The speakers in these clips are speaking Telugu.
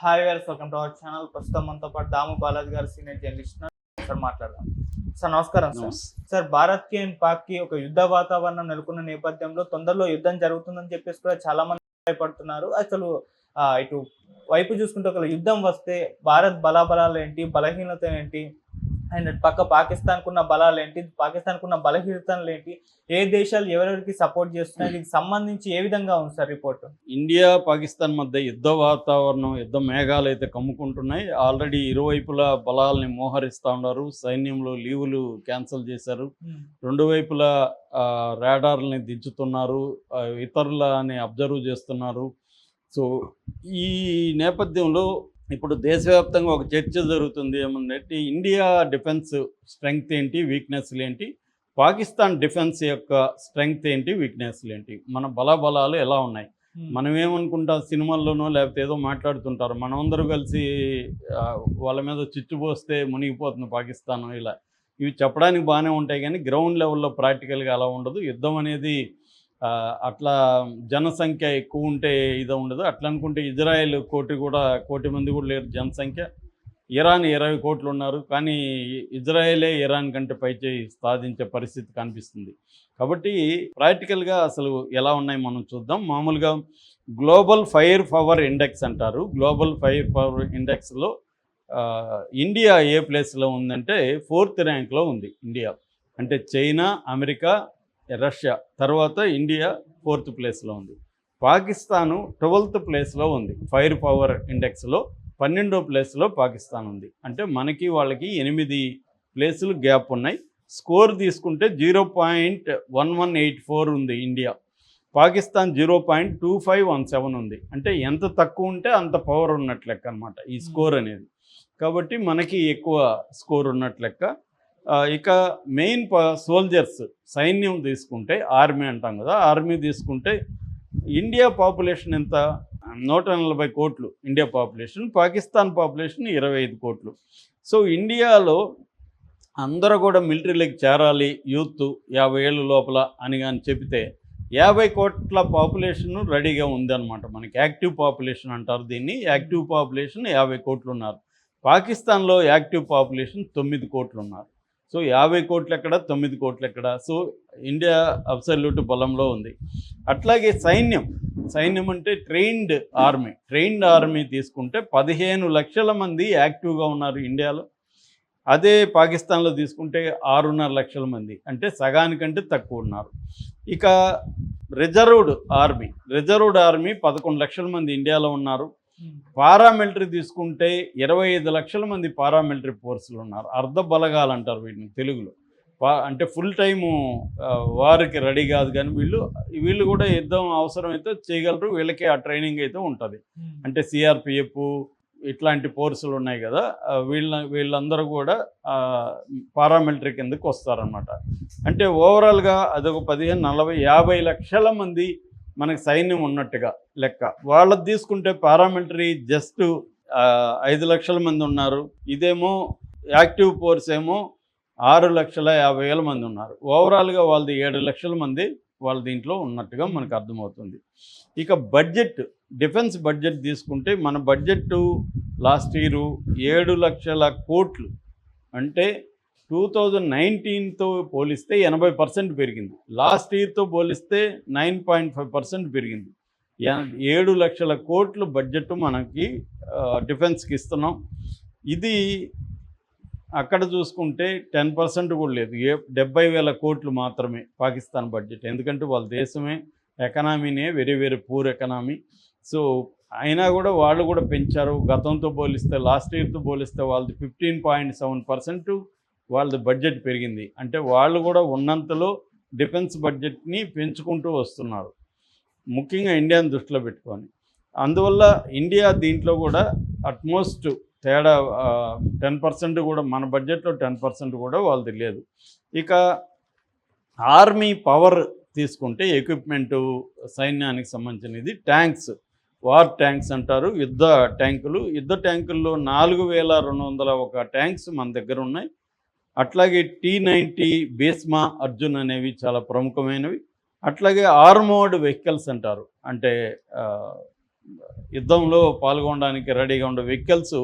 Hi viewers, welcome to our channel. ప్రస్తుతం మనతో పాటు దాము బాలాజీ గారు, సీనియర్ జర్నలిస్ట్. సార్ మాట్లాడదాం. సార్ నమస్కారం. సార్ భారత్ కి అండ్ పాక్ కి ఒక యుద్ధ వాతావరణం నెలకొన్న నేపథ్యంలో తొందరలో యుద్ధం జరుగుతుందని చెప్పేసి కూడా చాలా మంది భయపడుతున్నారు. అసలు ఇటు వైపు చూసుకుంటే ఒక యుద్ధం వస్తే భారత్ బలాబలాలు ఏంటి, బలహీనత ఏంటి, అండ్ పక్క పాకిస్తాన్కు ఉన్న బలాలు ఏంటి, పాకిస్తాన్కు ఉన్న బలహీనతలు ఏంటి, ఏ దేశాలు ఎవరెవరికి సపోర్ట్ చేస్తున్నాయి, దీనికి సంబంధించి ఏ విధంగా ఉంది సార్ రిపోర్ట్? ఇండియా పాకిస్తాన్ మధ్య యుద్ధ వాతావరణం, యుద్ధ మేఘాలు అయితే కమ్ముకుంటున్నాయి. ఆల్రెడీ ఇరువైపులా బలాల్ని మోహరిస్తూ ఉన్నారు. సైన్యంలో లీవులు క్యాన్సిల్ చేశారు. రెండు వైపులా రాడార్లని దించుతున్నారు, ఇతరులని అబ్జర్వ్ చేస్తున్నారు. సో ఈ నేపథ్యంలో ఇప్పుడు దేశవ్యాప్తంగా ఒక చర్చ జరుగుతుంది. ఏమంటే ఇండియా డిఫెన్స్ స్ట్రెంగ్త్ ఏంటి, వీక్నెస్లు ఏంటి, పాకిస్తాన్ డిఫెన్స్ యొక్క స్ట్రెంగ్త్ ఏంటి, వీక్నెస్లు ఏంటి, మన బలాబలాలు ఎలా ఉన్నాయి. మనం ఏమనుకుంటాం, సినిమాల్లోనో లేకపోతే ఏదో మాట్లాడుతుంటారు, మనమందరూ కలిసి వాళ్ళ మీద చిచ్చుపోస్తే మునిగిపోతుంది పాకిస్తాన్, ఇలా ఇవి చెప్పడానికి బాగానే ఉంటాయి. కానీ గ్రౌండ్ లెవెల్లో ప్రాక్టికల్గా అలా ఉండదు. యుద్ధం అనేది అట్లా జనసంఖ్య ఎక్కువ ఉంటే ఇది ఉండదు. అట్లా అనుకుంటే ఇజ్రాయెల్ కోటి మంది కూడా లేరు జనసంఖ్య. ఇరాన్ 20 కోట్లు ఉన్నారు, కానీ ఇజ్రాయెలే ఇరాన్ కంటే పైచేయి సాధించే పరిస్థితి కనిపిస్తుంది. కాబట్టి ప్రాక్టికల్గా అసలు ఎలా ఉన్నాయి మనం చూద్దాం. మామూలుగా గ్లోబల్ ఫైర్ పవర్ ఇండెక్స్ అంటారు. గ్లోబల్ ఫైర్ పవర్ ఇండెక్స్లో ఇండియా ఏ ప్లేస్లో ఉందంటే 4th ర్యాంక్లో ఉంది ఇండియా. అంటే చైనా, అమెరికా, రష్యా తర్వాత ఇండియా 4th ప్లేస్లో ఉంది. పాకిస్తాను 12th ప్లేస్లో ఉంది. ఫైర్ పవర్ ఇండెక్స్లో 12వ ప్లేస్లో పాకిస్తాన్ ఉంది. అంటే మనకి వాళ్ళకి 8 ప్లేసులు గ్యాప్ ఉన్నాయి. స్కోర్ తీసుకుంటే 0.1184 ఉంది ఇండియా, పాకిస్తాన్ 0.2517 ఉంది. అంటే ఎంత తక్కువ ఉంటే అంత పవర్ ఉన్నట్లు లెక్క అనమాట ఈ స్కోర్ అనేది. కాబట్టి మనకి ఎక్కువ స్కోర్ ఉన్నట్లు లెక్క. ఇక మెయిన్ సోల్జర్స్, సైన్యం తీసుకుంటే, ఆర్మీ అంటాం కదా, ఆర్మీ తీసుకుంటే ఇండియా పాపులేషన్ ఎంత, 140 కోట్లు ఇండియా పాపులేషన్, పాకిస్తాన్ పాపులేషన్ 25 కోట్లు. సో ఇండియాలో అందరూ కూడా మిలిటరీలోకి చేరాలి యూత్ 50 ఏళ్ళ లోపల అని కానీ చెబితే 50 కోట్ల పాపులేషన్ రెడీగా ఉందన్నమాట. మనకి యాక్టివ్ పాపులేషన్ అంటారు దీన్ని. యాక్టివ్ పాపులేషన్ 50 కోట్లు ఉన్నారు. పాకిస్తాన్లో యాక్టివ్ పాపులేషన్ 9 కోట్లు ఉన్నారు. సో 50 కోట్లు ఎక్కడ, 9 కోట్లు ఎక్కడ? సో ఇండియా అబ్సల్యూట్ బలంలో ఉంది. అట్లాగే సైన్యం అంటే ట్రైన్డ్ ఆర్మీ తీసుకుంటే 15 లక్షల మంది యాక్టివ్గా ఉన్నారు ఇండియాలో. అదే పాకిస్తాన్లో తీసుకుంటే 6.5 లక్షల మంది, అంటే సగానికంటే తక్కువ ఉన్నారు. ఇక రిజర్వ్డ్ ఆర్మీ 11 లక్షల మంది ఇండియాలో ఉన్నారు. పారామిలిటరీ తీసుకుంటే 25 లక్షల మంది పారామిలిటరీ ఫోర్సులు ఉన్నారు. అర్ధ బలగాలు అంటారు వీటిని తెలుగులో. అంటే ఫుల్ టైము వారికి రెడీ కాదు, కానీ వీళ్ళు కూడా యుద్ధం అవసరమైతే చేయగలరు. వీళ్ళకి ఆ ట్రైనింగ్ అయితే ఉంటుంది. అంటే సిఆర్పిఎఫ్ ఇట్లాంటి ఫోర్సులు ఉన్నాయి కదా, వీళ్ళందరూ కూడా పారామిలిటరీ కిందకు వస్తారనమాట. అంటే ఓవరాల్గా అదొక 15, 40, 50 లక్షల మంది మనకి సైన్యం ఉన్నట్టుగా లెక్క. వాళ్ళది తీసుకుంటే పారామిలిటరీ జస్ట్ 5 లక్షల మంది ఉన్నారు. ఇదేమో యాక్టివ్ ఫోర్స్ ఏమో 6,50,000 మంది ఉన్నారు. ఓవరాల్గా వాళ్ళది 7 లక్షల మంది వాళ్ళ దీంట్లో ఉన్నట్టుగా మనకు అర్థమవుతుంది. ఇక డిఫెన్స్ బడ్జెట్ తీసుకుంటే మన బడ్జెట్ లాస్ట్ ఇయర్ 7 లక్షల కోట్లు, అంటే 2019తో పోలిస్తే 80% పెరిగింది. లాస్ట్ ఇయర్తో పోలిస్తే 9.5% పెరిగింది. 7 లక్షల కోట్లు బడ్జెట్ మనకి డిఫెన్స్కి ఇస్తున్నాం. ఇది అక్కడ చూసుకుంటే 10% కూడా లేదు. 70,000 కోట్లు మాత్రమే పాకిస్తాన్ బడ్జెట్. ఎందుకంటే వాళ్ళ దేశమే ఎకనామీనే very very poor economy. So అయినా కూడా వాళ్ళు కూడా పెంచారు. గతంతో పోలిస్తే, లాస్ట్ ఇయర్తో పోలిస్తే వాళ్ళది 15.7% వాళ్ళది బడ్జెట్ పెరిగింది. అంటే వాళ్ళు కూడా ఉన్నంతలో డిఫెన్స్ బడ్జెట్ని పెంచుకుంటూ వస్తున్నారు, ముఖ్యంగా ఇండియాని దృష్టిలో పెట్టుకొని. అందువల్ల ఇండియా దీంట్లో కూడా అట్మోస్ట్ తేడా 10% కూడా, మన బడ్జెట్లో 10% కూడా వాళ్ళది లేదు. ఇక ఆర్మీ పవర్ తీసుకుంటే ఎక్విప్మెంటు, సైన్యానికి సంబంధించినది ట్యాంక్స్, వార్ ట్యాంక్స్ అంటారు, యుద్ధ ట్యాంకుల్లో 4,201 ట్యాంక్స్ మన దగ్గర ఉన్నాయి. అట్లాగే T-90 భీస్మ, అర్జున్ అనేవి చాలా ప్రముఖమైనవి. అట్లాగే ఆర్మోర్డ్ వెహికల్స్ అంటారు, అంటే యుద్ధంలో పాల్గొనడానికి రెడీగా ఉండే వెహికల్స్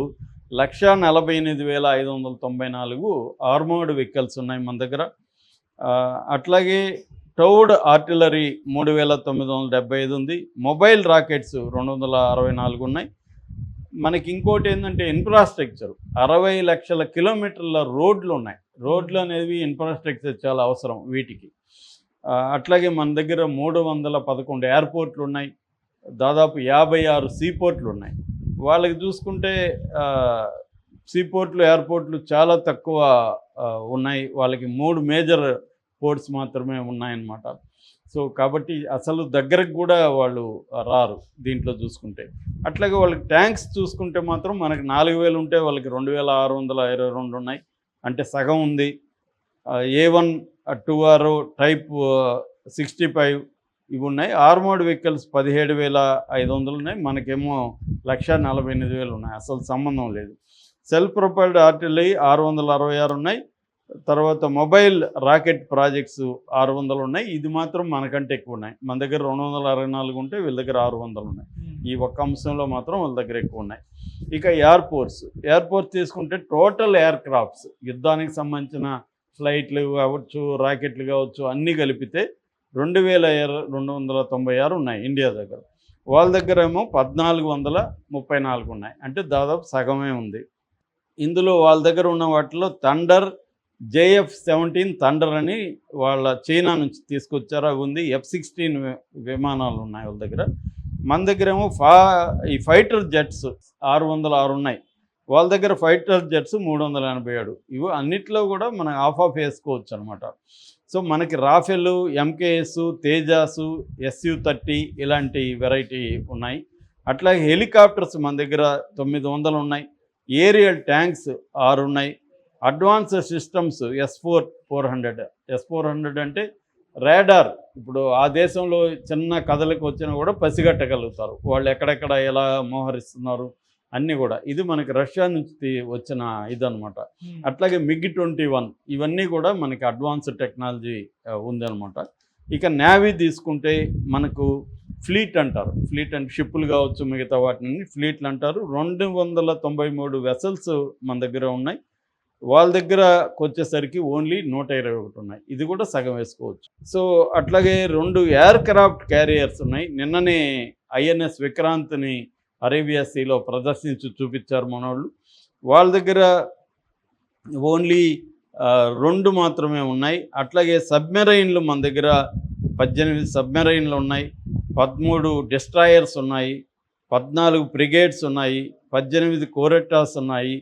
1,48,594 ఆర్మర్డ్ వెహికల్స్ ఉన్నాయి మన దగ్గర. అట్లాగే టౌడ్ ఆర్టిలరీ 3,975 ఉంది. మొబైల్ రాకెట్స్ 264 ఉన్నాయి. మనకి ఇంకోటి ఏంటంటే ఇన్ఫ్రాస్ట్రక్చర్ 60 లక్షల కిలోమీటర్ల రోడ్లు ఉన్నాయి. రోడ్లు అనేవి ఇన్ఫ్రాస్ట్రక్చర్ చాలా అవసరం వీటికి. అట్లాగే మన దగ్గర 311 ఎయిర్పోర్ట్లు ఉన్నాయి. దాదాపు 56 సీపోర్ట్లు ఉన్నాయి. వాళ్ళకి చూసుకుంటే సీపోర్ట్లు ఎయిర్పోర్ట్లు చాలా తక్కువ ఉన్నాయి. వాళ్ళకి 3 మేజర్ పోర్ట్స్ మాత్రమే ఉన్నాయన్నమాట. సో కాబట్టి అసలు దగ్గరకు కూడా వాళ్ళు రారు దీంట్లో చూసుకుంటే. అట్లాగే వాళ్ళకి ట్యాంక్స్ చూసుకుంటే మాత్రం మనకి 4,000 ఉంటే వాళ్ళకి 2,622 ఉన్నాయి, అంటే సగం ఉంది. A1 2R టైప్ 65 ఇవి ఉన్నాయి. ఆర్మర్డ్ వెహికల్స్ 17,500 ఉన్నాయి. మనకేమో 1,48,000 ఉన్నాయి. అసలు సంబంధం లేదు. సెల్ఫ్ ప్రొపైల్డ్ ఆర్టిలరీ 666 ఉన్నాయి. తర్వాత మొబైల్ రాకెట్ ప్రాజెక్ట్స్ 600 ఉన్నాయి. ఇది మాత్రం మనకంటే ఎక్కువ ఉన్నాయి. మన దగ్గర 264 ఉంటే వీళ్ళ దగ్గర 600 ఉన్నాయి. ఈ ఒక్క అంశంలో మాత్రం వాళ్ళ దగ్గర ఎక్కువ ఉన్నాయి. ఇక ఎయిర్పోర్ట్స్ తీసుకుంటే టోటల్ ఎయిర్ క్రాఫ్ట్స్ యుద్ధానికి సంబంధించిన ఫ్లైట్లు కావచ్చు, రాకెట్లు కావచ్చు, అన్నీ కలిపితే 2,296 ఉన్నాయి ఇండియా దగ్గర. వాళ్ళ దగ్గర ఏమో 1,434 ఉన్నాయి, అంటే దాదాపు సగమే ఉంది. ఇందులో వాళ్ళ దగ్గర ఉన్న వాటిలో థండర్ JF-17 థండర్ అని వాళ్ళ చైనా నుంచి తీసుకొచ్చారు, అవి ఉంది. F-16 విమానాలు ఉన్నాయి వాళ్ళ దగ్గర. మన దగ్గర ఏమో ఈ ఫైటర్ జెట్స్ 606 ఉన్నాయి. వాళ్ళ దగ్గర ఫైటర్ జెట్స్ 387. ఇవి అన్నిట్లో కూడా మనం ఆఫ్ వేసుకోవచ్చు అనమాట. సో మనకి రాఫెల్, MKS, తేజాసు, SU-30 ఇలాంటి వెరైటీ ఉన్నాయి. అట్లాగే హెలికాప్టర్స్ మన దగ్గర 900 ఉన్నాయి. ఏరియల్ ట్యాంక్స్ 6 ఉన్నాయి. అడ్వాన్స్డ్ సిస్టమ్స్ S-400 అంటే రాడార్. ఇప్పుడు ఆ దేశంలో చిన్న కదలిక వచ్చినా కూడా పసిగట్టగలుగుతారు వాళ్ళు ఎక్కడెక్కడ ఎలా మోహరిస్తున్నారు అన్నీ కూడా. ఇది మనకి రష్యా నుంచి వచ్చిన ఇదనమాట. అట్లాగే MiG-21 ఇవన్నీ కూడా మనకి అడ్వాన్స్డ్ టెక్నాలజీ ఉందన్నమాట. ఇక నేవీ తీసుకుంటే మనకు ఫ్లీట్ అంటారు. ఫ్లీట్ అంటే షిప్పులు కావచ్చు, మిగతా వాటిని ఫ్లీట్లు అంటారు. 293 వెసల్స్ మన దగ్గర ఉన్నాయి. వాళ్ళ దగ్గరకు వచ్చేసరికి ఓన్లీ 121 ఉన్నాయి. ఇది కూడా సగం వేసుకోవచ్చు. సో అట్లాగే 2 ఎయిర్ క్రాఫ్ట్ క్యారియర్స్ ఉన్నాయి. నిన్ననే INS విక్రాంత్ని అరేబియా సీలో ప్రదర్శించి చూపించారు మనోళ్ళు. వాళ్ళ దగ్గర ఓన్లీ 2 మాత్రమే ఉన్నాయి. అట్లాగే సబ్మెరైన్లు మన దగ్గర 18 సబ్మెరైన్లు ఉన్నాయి, 13 డిస్ట్రాయర్స్ ఉన్నాయి, 14 ఫ్రిగేట్స్ ఉన్నాయి, 18 కోరెట్టాస్ ఉన్నాయి.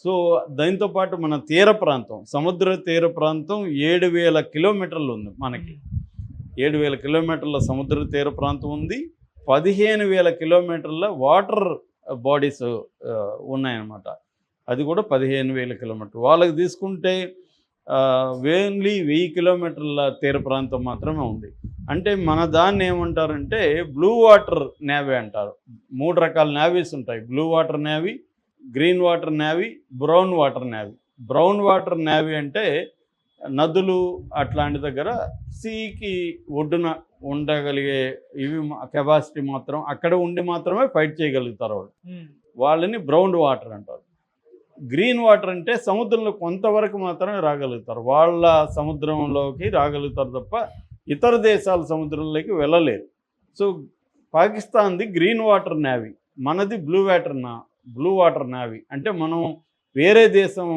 సో దాంతోపాటు మన తీర ప్రాంతం, సముద్ర తీర ప్రాంతం 7,000 కిలోమీటర్లు ఉంది. మనకి 7,000 కిలోమీటర్ల సముద్ర తీర ప్రాంతం ఉంది. 15,000 కిలోమీటర్ల వాటర్ బాడీస్ ఉన్నాయన్నమాట. అది కూడా 15,000 కిలోమీటర్లు. వాళ్ళకి తీసుకుంటే ఓన్లీ 1,000 కిలోమీటర్ల తీర ప్రాంతం మాత్రమే ఉంది. అంటే మన దాన్ని ఏమంటారంటే బ్లూ వాటర్ నేవీ అంటారు. 3 రకాల నేవీస్ ఉంటాయి: blue water navy, green water navy, brown water navy. Brown water navy అంటే నదులు అట్లాంటి దగ్గర సీకి ఒడ్డున ఉండగలిగే ఇవి కెపాసిటీ మాత్రం అక్కడ ఉండి మాత్రమే ఫైట్ చేయగలుగుతారు వాళ్ళు. వాళ్ళని బ్రౌన్ వాటర్ అంటారు. గ్రీన్ వాటర్ అంటే సముద్రంలో కొంతవరకు మాత్రమే రాగలుగుతారు. వాళ్ళ సముద్రంలోకి రాగలుగుతారు తప్ప ఇతర దేశాల సముద్రంలోకి వెళ్ళలేరు. సో పాకిస్తాన్ది గ్రీన్ వాటర్ నేవీ, మనది బ్లూ వాటర్ నేవీ. అంటే మనం వేరే దేశం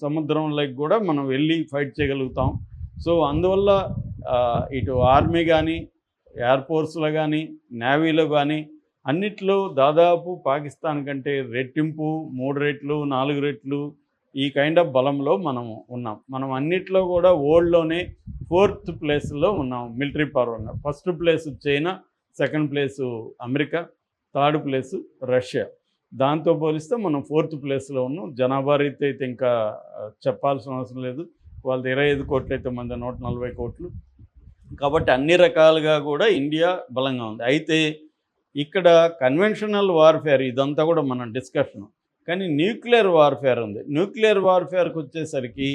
సముద్రంలోకి కూడా మనం వెళ్ళి ఫైట్ చేయగలుగుతాం. సో అందువల్ల ఇటు ఆర్మీ కానీ, ఎయిర్ ఫోర్స్లో కానీ, నేవీలో కానీ అన్నిట్లో దాదాపు పాకిస్తాన్ కంటే రెట్టింపు, 3 రెట్లు 4 రెట్లు ఈ కైండ్ ఆఫ్ బలంలో మనం ఉన్నాం. మనం అన్నిట్లో కూడా వరల్డ్లోనే 4th ప్లేస్లో ఉన్నాం మిలిటరీ పరంగా. First place China, second place America, third place Russia. దాంతో పోలిస్తే మనం 4th ప్లేస్లో ఉన్నాం. జనాభా రీతి అయితే ఇంకా చెప్పాల్సిన అవసరం లేదు. వాళ్ళది 25 కోట్లు అయితే మంది 140 కోట్లు. కాబట్టి అన్ని రకాలుగా కూడా ఇండియా బలంగా ఉంది. అయితే ఇక్కడ కన్వెన్షనల్ వార్ఫేర్ ఇదంతా కూడా మన డిస్కషన్, కానీ న్యూక్లియర్ వార్ఫేర్ ఉంది. న్యూక్లియర్ వార్ఫేర్కి వచ్చేసరికి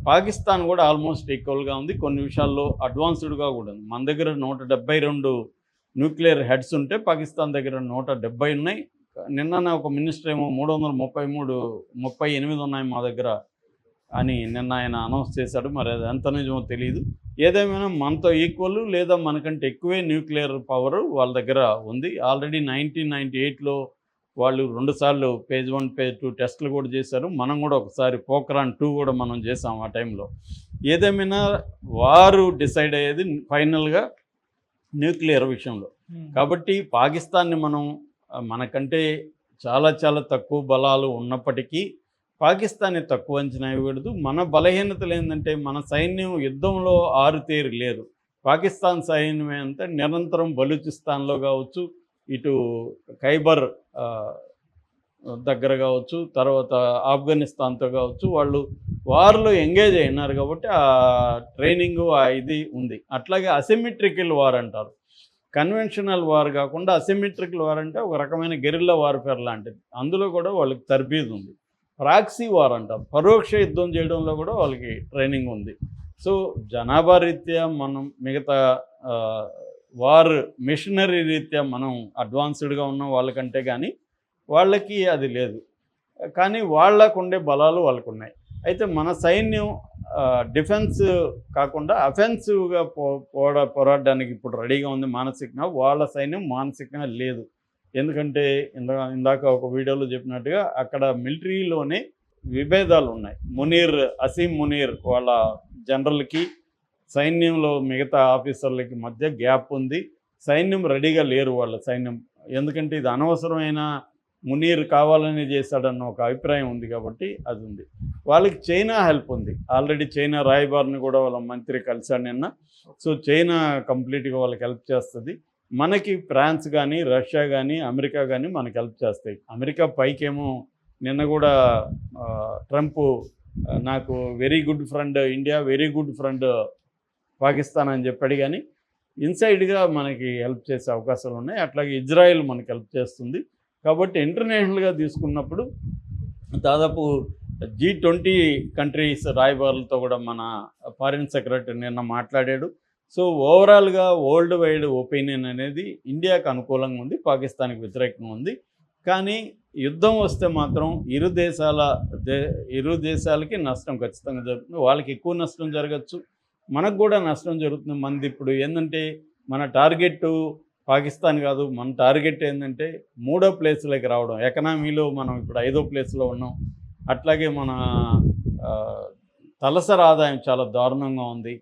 పాకిస్తాన్ కూడా ఆల్మోస్ట్ ఈక్వల్గా ఉంది. కొన్ని విషయాల్లో అడ్వాన్స్డ్గా కూడా ఉంది. మన దగ్గర 172 న్యూక్లియర్ హెడ్స్ ఉంటే పాకిస్తాన్ దగ్గర 170 ఉన్నాయి. నిన్న ఒక మినిస్టర్ ఏమో 38 ఉన్నాయి మా దగ్గర అని నిన్న ఆయన అనౌన్స్ చేశాడు. మరి అది ఎంత నిజమో తెలియదు. ఏదేమైనా మనతో ఈక్వల్ లేదా మనకంటే ఎక్కువే న్యూక్లియర్ పవర్ వాళ్ళ దగ్గర ఉంది. ఆల్రెడీ 1998లో వాళ్ళు 2 సార్లు phase 1 phase 2 టెస్టులు కూడా చేశారు. మనం కూడా ఒకసారి పోఖ్రాన్ 2 కూడా మనం చేసాం ఆ టైంలో. ఏదేమైనా వారు డిసైడ్ అయ్యేది ఫైనల్గా న్యూక్లియర్ విషయంలో. కాబట్టి పాకిస్తాన్ని మనం మనకంటే చాలా చాలా తక్కువ బలాలు ఉన్నప్పటికీ పాకిస్తాన్ని తక్కువ అంచనా ఇవ్వకూడదు. మన బలహీనతలు ఏంటంటే మన సైన్యం యుద్ధంలో ఆరుతేరు లేదు. పాకిస్తాన్ సైన్యం అంతా నిరంతరం బలూచిస్తాన్లో కావచ్చు, ఇటు ఖైబర్ దగ్గర కావచ్చు, తర్వాత ఆఫ్ఘనిస్తాన్తో కావచ్చు, వాళ్ళు వార్లో ఎంగేజ్ అయినారు కాబట్టి ఆ ట్రైనింగ్ ఇది ఉంది. అట్లాగే అసిమెట్రికల్ వార్ అంటారు. కన్వెన్షనల్ వార్ కాకుండా అసిమెట్రికల్ వార్ అంటే ఒక రకమైన గెరిల్లా వార్ఫేర్ లాంటిది. అందులో కూడా వాళ్ళకి తర్బీదు ఉంది. ప్రాక్సీ వార్ అంటారు. పరోక్ష యుద్ధం చేయడంలో కూడా వాళ్ళకి ట్రైనింగ్ ఉంది. సో జనాభా రీత్యా మనం మిగతా వార్ మిషనరీ రీత్యా మనం అడ్వాన్స్డ్గా ఉన్న వాళ్ళకంటే కానీ వాళ్ళకి అది లేదు. కానీ వాళ్ళకు ఉండే బలాలు వాళ్ళకు ఉన్నాయి. అయితే మన సైన్యం డిఫెన్స్ కాకుండా అఫెన్సివ్గా పోరాడడానికి ఇప్పుడు రెడీగా ఉంది మానసికంగా. వాళ్ళ సైన్యం మానసికంగా లేదు. ఎందుకంటే ఇందాక ఒక వీడియోలో చెప్పినట్టుగా అక్కడ మిలిటరీలోనే విభేదాలు ఉన్నాయి. అసీం మునీర్ వాళ్ళ జనరల్కి సైన్యంలో మిగతా ఆఫీసర్లకి మధ్య గ్యాప్ ఉంది. సైన్యం రెడీగా లేరు వాళ్ళ సైన్యం. ఎందుకంటే ఇది అనవసరమైన మునీర్ కావాలని చేశాడన్న ఒక అభిప్రాయం ఉంది కాబట్టి అది ఉంది. వాళ్ళకి చైనా హెల్ప్ ఉంది. ఆల్రెడీ చైనా రాయబారిని కూడా వాళ్ళ మంత్రి కలిశాడు నిన్న. సో చైనా కంప్లీట్గా వాళ్ళకి హెల్ప్ చేస్తుంది. మనకి ఫ్రాన్స్ కానీ రష్యా కానీ అమెరికా కానీ మనకి హెల్ప్ చేస్తాయి. అమెరికా పైకేమో నిన్న కూడా ట్రంప్ నాకు very good friend India, very good friend Pakistan అని చెప్పాడు. కానీ ఇన్సైడ్గా మనకి హెల్ప్ చేసే అవకాశాలు ఉన్నాయి. అట్లాగే ఇజ్రాయెల్ మనకి హెల్ప్ చేస్తుంది. కాబట్టి ఇంటర్నేషనల్గా తీసుకున్నప్పుడు దాదాపు G20 కంట్రీస్ రాయబారులతో కూడా మన ఫారిన్ సెక్రటరీ నిన్న మాట్లాడాడు. సో ఓవరాల్గా వరల్డ్ వైడ్ ఒపీనియన్ అనేది ఇండియాకు అనుకూలంగా ఉంది, పాకిస్తాన్కి వ్యతిరేకంగా ఉంది. కానీ యుద్ధం వస్తే మాత్రం ఇరు దేశాలకి నష్టం ఖచ్చితంగా జరుగుతుంది. వాళ్ళకి ఎక్కువ నష్టం జరగచ్చు, మనకు కూడా నష్టం జరుగుతుంది. మనది ఇప్పుడు ఏంటంటే మన టార్గెట్ పాకిస్తాన్ కాదు, మన టార్గెట్ ఏంటంటే 3వ ప్లేస్లోకి రావడం. ఎకనామీలో మనం ఇప్పుడు 5వ ప్లేస్లో ఉన్నాం. అట్లాగే మన తలసరి ఆదాయం చాలా దారుణంగా ఉంది.